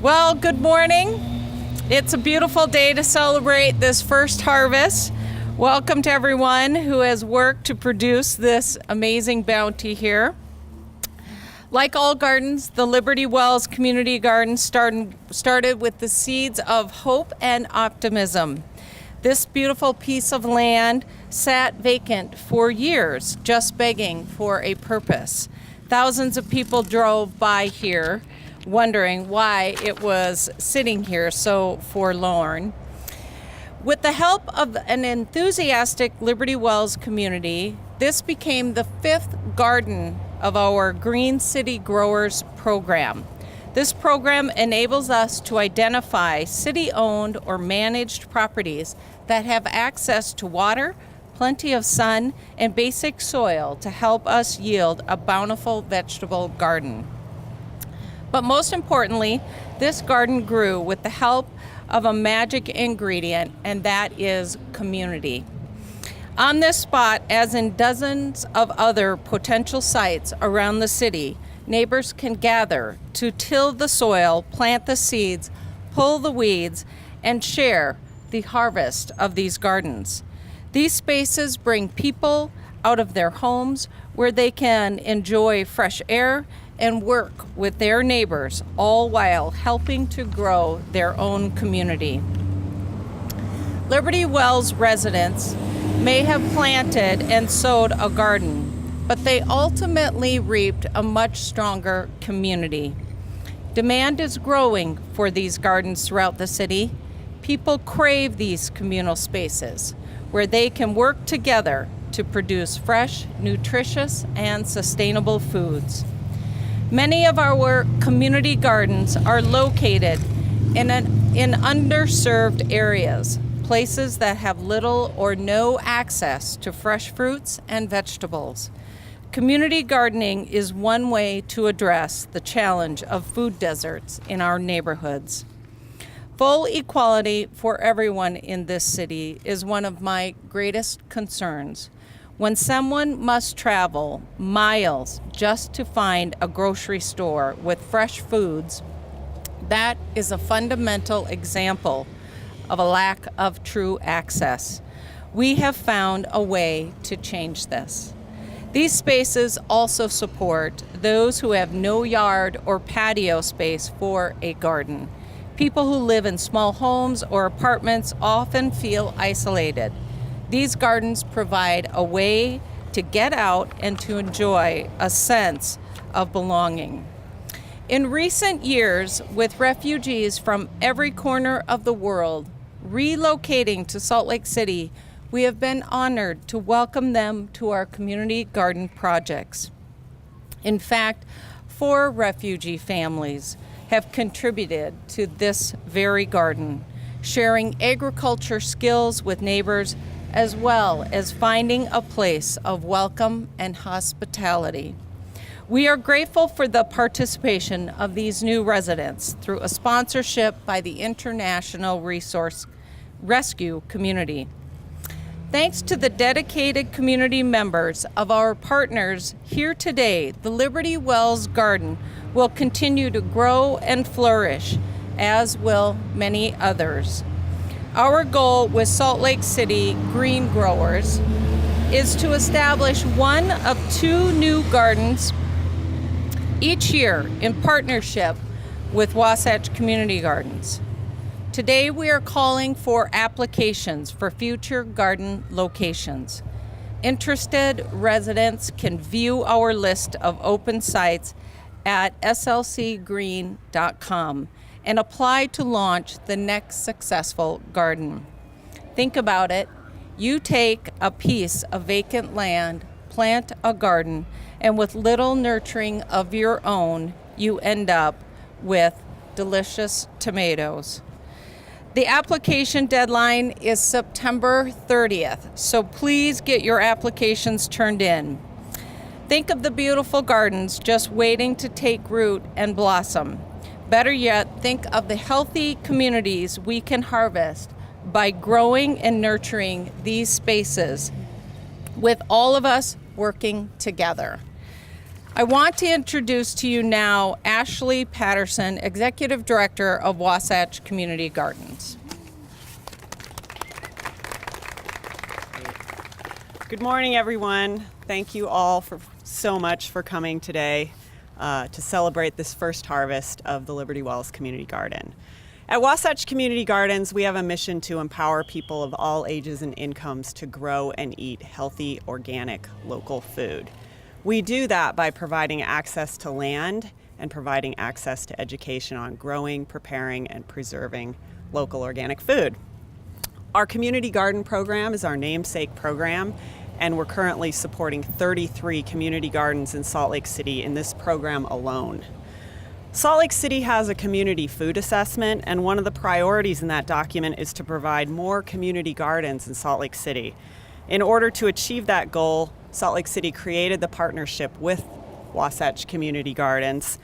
Well, good morning. It's a beautiful day to celebrate this first harvest. Welcome to everyone who has worked to produce this amazing bounty here. Like all gardens, the Liberty Wells Community Garden started with the seeds of hope and optimism. This beautiful piece of land sat vacant for years, just begging for a purpose. Thousands of people drove by here, wondering why it was sitting here so forlorn. With the help of an enthusiastic Liberty Wells community, this became the fifth garden of our Green City Growers program. This program enables us to identify city-owned or managed properties that have access to water, plenty of sun, and basic soil to help us yield a bountiful vegetable garden. But most importantly, this garden grew with the help of a magic ingredient, and that is community. On this spot, as in dozens of other potential sites around the city, neighbors can gather to till the soil, plant the seeds, pull the weeds, and share the harvest of these gardens. These spaces bring people out of their homes where they can enjoy fresh air and work with their neighbors, all while helping to grow their own community. Liberty Wells residents may have planted and sowed a garden, but they ultimately reaped a much stronger community. Demand is growing for these gardens throughout the city. People crave these communal spaces where they can work together to produce fresh, nutritious, and sustainable foods. Many of our community gardens are located in underserved areas, places that have little or no access to fresh fruits and vegetables. Community gardening is one way to address the challenge of food deserts in our neighborhoods. Full equality for everyone in this city is one of my greatest concerns. When someone must travel miles just to find a grocery store with fresh foods, that is a fundamental example of a lack of true access. We have found a way to change this. These spaces also support those who have no yard or patio space for a garden. People who live in small homes or apartments often feel isolated. These gardens provide a way to get out and to enjoy a sense of belonging. In recent years, with refugees from every corner of the world relocating to Salt Lake City, we have been honored to welcome them to our community garden projects. In fact, 4 refugee families have contributed to this very garden, sharing agriculture skills with neighbors, as well as finding a place of welcome and hospitality. We are grateful for the participation of these new residents through a sponsorship by the International Resource Rescue Community. Thanks to the dedicated community members of our partners here today, the Liberty Wells Garden will continue to grow and flourish, as will many others. Our goal with Salt Lake City Green Growers is to establish one of 2 new gardens each year in partnership with Wasatch Community Gardens. Today we are calling for applications for future garden locations. Interested residents can view our list of open sites at slcgreen.com and apply to launch the next successful garden. Think about it. You take a piece of vacant land, plant a garden, and with little nurturing of your own, you end up with delicious tomatoes. The application deadline is September 30th, so please get your applications turned in. Think of the beautiful gardens just waiting to take root and blossom. Better yet, think of the healthy communities we can harvest by growing and nurturing these spaces with all of us working together. I want to introduce to you now Ashley Patterson, Executive Director of Wasatch Community Gardens. Good morning, everyone. Thank you all so much for coming today to celebrate this first harvest of the Liberty Wells Community Garden. At Wasatch Community Gardens, we have a mission to empower people of all ages and incomes to grow and eat healthy, organic, local food. We do that by providing access to land and providing access to education on growing, preparing, and preserving local organic food. Our community garden program is our namesake program, and we're currently supporting 33 community gardens in Salt Lake City in this program alone. Salt Lake City has a community food assessment, and one of the priorities in that document is to provide more community gardens in Salt Lake City. In order to achieve that goal, Salt Lake City created the partnership with Wasatch Community Gardens,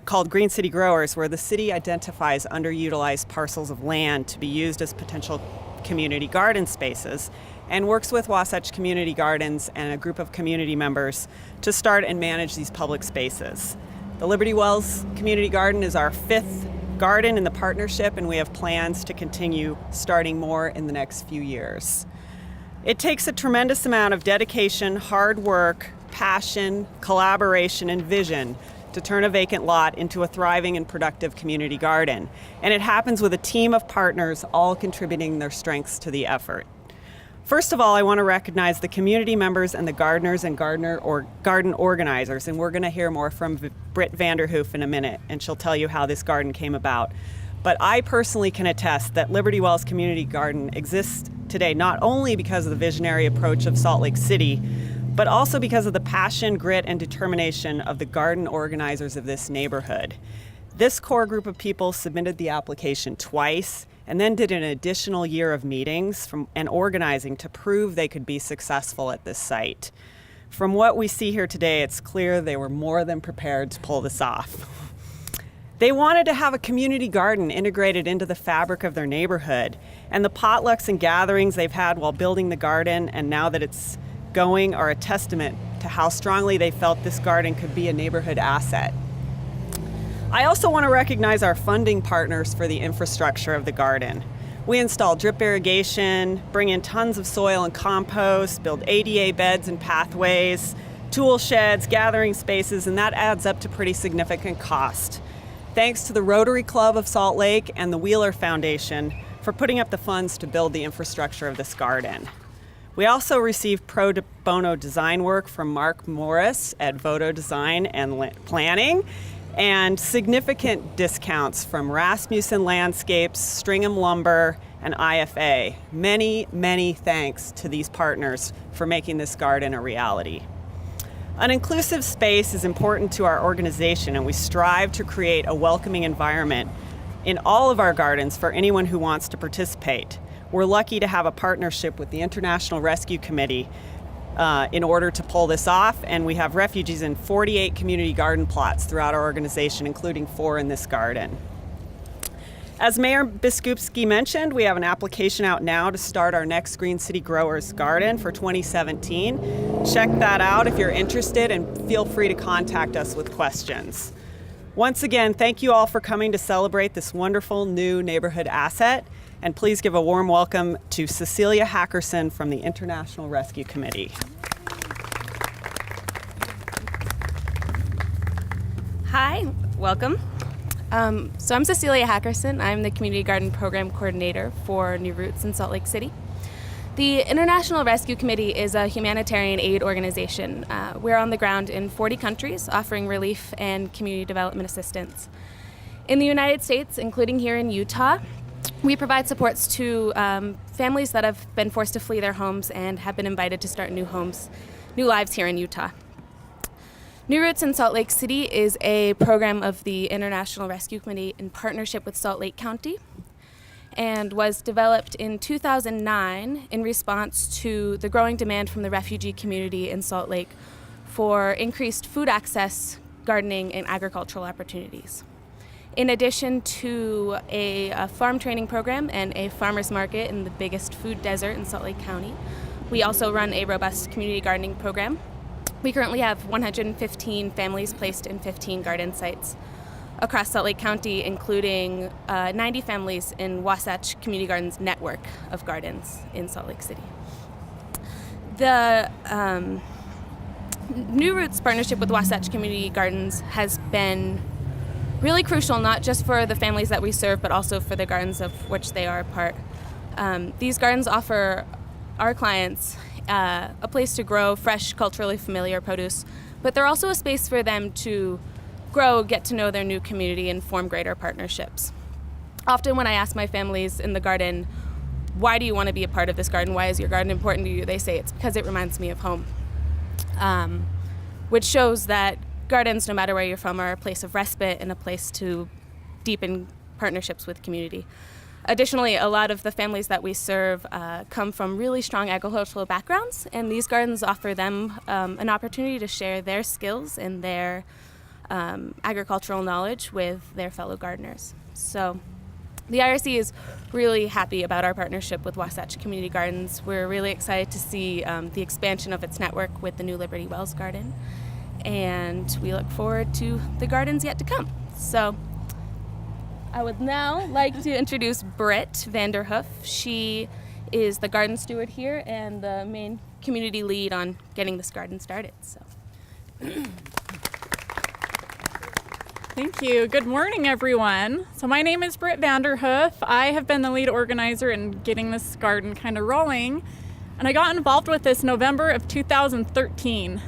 called Green City Growers, where the city identifies underutilized parcels of land to be used as potential community garden spaces, and works with Wasatch Community Gardens and a group of community members to start and manage these public spaces. The Liberty Wells Community Garden is our 5th garden in the partnership, and we have plans to continue starting more in the next few years. It takes a tremendous amount of dedication, hard work, passion, collaboration, and vision to turn a vacant lot into a thriving and productive community garden. And it happens with a team of partners all contributing their strengths to the effort. First of all, I want to recognize the community members and the gardeners and garden organizers, and we're going to hear more from Britt Vanderhoof in a minute, and she'll tell you how this garden came about. But I personally can attest that Liberty Wells Community Garden exists today not only because of the visionary approach of Salt Lake City, but also because of the passion, grit, and determination of the garden organizers of this neighborhood. This core group of people submitted the application twice and then did an additional year of meetings and organizing to prove they could be successful at this site. From what we see here today, it's clear they were more than prepared to pull this off. They wanted to have a community garden integrated into the fabric of their neighborhood, and the potlucks and gatherings they've had while building the garden and now that it's going are a testament to how strongly they felt this garden could be a neighborhood asset. I also want to recognize our funding partners for the infrastructure of the garden. We install drip irrigation, bring in tons of soil and compost, build ADA beds and pathways, tool sheds, gathering spaces, and that adds up to pretty significant cost. Thanks to the Rotary Club of Salt Lake and the Wheeler Foundation for putting up the funds to build the infrastructure of this garden. We also received pro bono design work from Mark Morris at Voto Design and Planning, and significant discounts from Rasmussen Landscapes, Stringham Lumber, and IFA. Many, many thanks to these partners for making this garden a reality. An inclusive space is important to our organization, and we strive to create a welcoming environment in all of our gardens for anyone who wants to participate. We're lucky to have a partnership with the International Rescue Committee in order to pull this off, and we have refugees in 48 community garden plots throughout our organization, including 4 in this garden. As Mayor Biskupski mentioned, we have an application out now to start our next Green City Growers Garden for 2017. Check that out if you're interested, and feel free to contact us with questions. Once again, thank you all for coming to celebrate this wonderful new neighborhood asset, and please give a warm welcome to Cecilia Hackerson from the International Rescue Committee. Hi, welcome. So I'm Cecilia Hackerson. I'm the Community Garden Program Coordinator for New Roots in Salt Lake City. The International Rescue Committee is a humanitarian aid organization. We're on the ground in 40 countries offering relief and community development assistance. In the United States, including here in Utah, we provide supports to families that have been forced to flee their homes and have been invited to start new lives here in Utah. New Roots in Salt Lake City is a program of the International Rescue Committee in partnership with Salt Lake County, and was developed in 2009 in response to the growing demand from the refugee community in Salt Lake for increased food access, gardening, and agricultural opportunities. In addition to a farm training program and a farmer's market in the biggest food desert in Salt Lake County, we also run a robust community gardening program We currently have 115 families placed in 15 garden sites across Salt Lake County, including 90 families in Wasatch Community Gardens network of gardens in Salt Lake City. The New Roots partnership with Wasatch Community Gardens has been really crucial, not just for the families that we serve, but also for the gardens of which they are a part. These gardens offer our clients a place to grow fresh, culturally familiar produce, but they're also a space for them to grow, get to know their new community, and form greater partnerships. Often when I ask my families in the garden, why do you want to be a part of this garden? Why is your garden important to you? They say it's because it reminds me of home, which shows that gardens, no matter where you're from, are a place of respite and a place to deepen partnerships with community. Additionally, a lot of the families that we serve come from really strong agricultural backgrounds, and these gardens offer them an opportunity to share their skills and their agricultural knowledge with their fellow gardeners. So the IRC is really happy about our partnership with Wasatch Community Gardens. We're really excited to see the expansion of its network with the new Liberty Wells Garden, and we look forward to the gardens yet to come. So I would now like to introduce Britt Vanderhoof. She is the garden steward here and the main community lead on getting this garden started. So. Thank you. Good morning, everyone. So my name is Britt Vanderhoof. I have been the lead organizer in getting this garden kind of rolling, and I got involved with this November of 2013.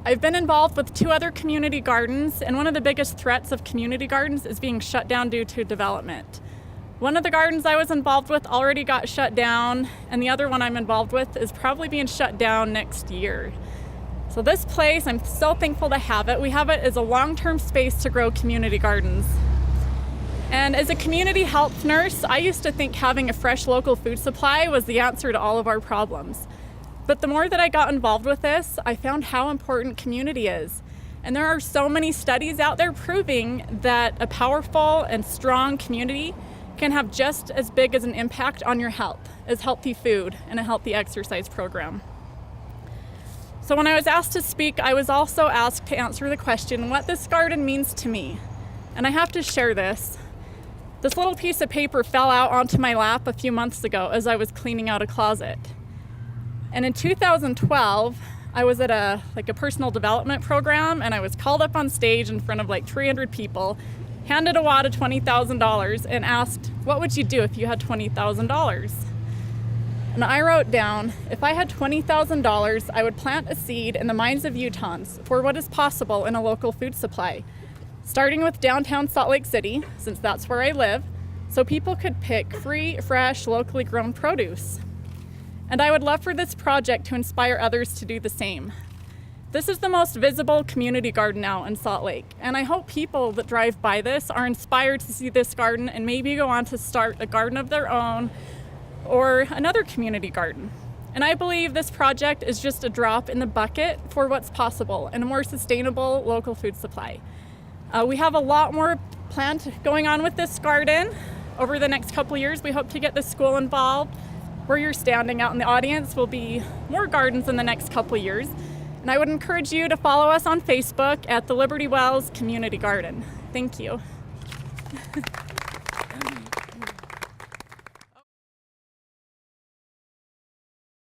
I've been involved with 2 other community gardens, and one of the biggest threats of community gardens is being shut down due to development. One of the gardens I was involved with already got shut down, and the other one I'm involved with is probably being shut down next year. So this place, I'm so thankful to have it. We have it as a long-term space to grow community gardens. And as a community health nurse, I used to think having a fresh local food supply was the answer to all of our problems. But the more that I got involved with this, I found how important community is. And there are so many studies out there proving that a powerful and strong community can have just as big as an impact on your health as healthy food and a healthy exercise program. So when I was asked to speak, I was also asked to answer the question, what this garden means to me. And I have to share this. This little piece of paper fell out onto my lap a few months ago as I was cleaning out a closet. And in 2012, I was at a personal development program, and I was called up on stage in front of 300 people, handed a wad of $20,000, and asked, what would you do if you had $20,000? And I wrote down, if I had $20,000, I would plant a seed in the minds of Utahns for what is possible in a local food supply, starting with downtown Salt Lake City, since that's where I live, so people could pick free, fresh, locally grown produce. And I would love for this project to inspire others to do the same. This is the most visible community garden now in Salt Lake, and I hope people that drive by this are inspired to see this garden and maybe go on to start a garden of their own or another community garden. And I believe this project is just a drop in the bucket for what's possible in a more sustainable local food supply. We have a lot more planned going on with this garden over the next couple years. We hope to get the school involved. Where you're standing out in the audience will be more gardens in the next couple years. And I would encourage you to follow us on Facebook at the Liberty Wells Community Garden. Thank you.